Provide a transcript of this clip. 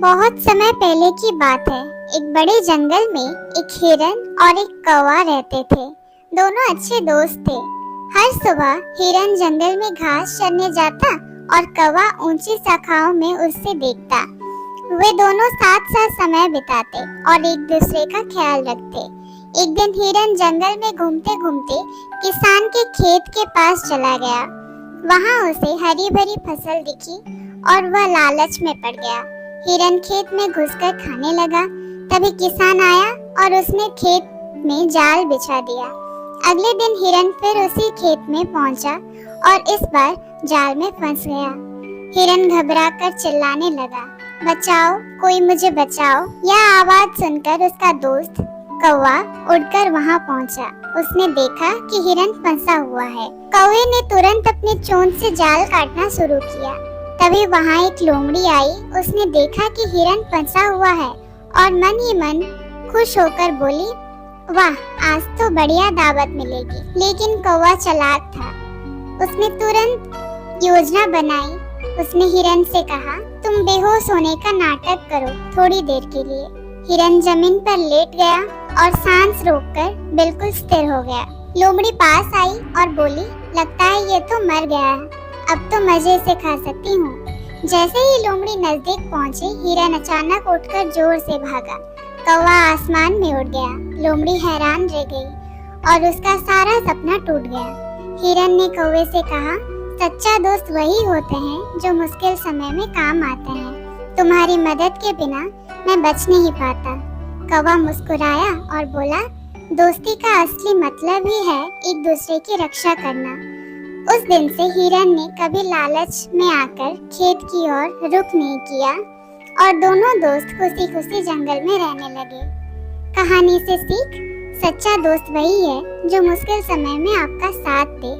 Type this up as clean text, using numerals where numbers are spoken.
बहुत समय पहले की बात है। एक बड़े जंगल में एक हिरन और एक कौवा रहते थे। दोनों अच्छे दोस्त थे। हर सुबह हिरन जंगल में घास चरने जाता और कौवा ऊंची शाखाओं में उससे देखता। वे दोनों साथ साथ समय बिताते और एक दूसरे का ख्याल रखते। एक दिन हिरन जंगल में घूमते घूमते किसान के खेत के पास चला गया। वहां उसे हरी भरी फसल दिखी और वह लालच में पड़ गया। हिरन खेत में घुसकर खाने लगा। तभी किसान आया और उसने खेत में जाल बिछा दिया। अगले दिन हिरन फिर उसी खेत में पहुंचा और इस बार जाल में फंस गया। हिरन घबराकर चिल्लाने लगा, बचाओ, कोई मुझे बचाओ। यह आवाज सुनकर उसका दोस्त कौवा उड़कर वहां पहुंचा। उसने देखा कि हिरन फंसा हुआ है। कौवे ने तुरंत अपनी चोंच से जाल काटना शुरू किया। तभी वहां एक लोमड़ी आई। उसने देखा कि हिरन फंसा हुआ है और मन ही मन खुश होकर बोली, वाह, आज तो बढ़िया दावत मिलेगी। लेकिन कौवा चालाक था। उसने तुरंत योजना बनाई। उसने हिरन से कहा, तुम बेहोश होने का नाटक करो थोड़ी देर के लिए। हिरन जमीन पर लेट गया और सांस रोककर बिल्कुल स्थिर हो गया। लोमड़ी पास आई और बोली, लगता है ये तो मर गया है, अब तो मजे से खा सकती हूँ। जैसे ही लोमड़ी नजदीक पहुंची, हिरन अचानक उठकर जोर से भागा। कौवा आसमान में उड़ गया। लोमड़ी हैरान रह गई और उसका सारा सपना टूट गया। हिरन ने कौवे से कहा, सच्चा दोस्त वही होते हैं जो मुश्किल समय में काम आते हैं। तुम्हारी मदद के बिना मैं बच नहीं पाता। कौवा मुस्कुराया और बोला, दोस्ती का असली मतलब ही है एक दूसरे की रक्षा करना। उस दिन से हिरन ने कभी लालच में आकर खेत की ओर रुख नहीं किया और दोनों दोस्त खुशी खुशी जंगल में रहने लगे। कहानी से सीख, सच्चा दोस्त वही है जो मुश्किल समय में आपका साथ दे।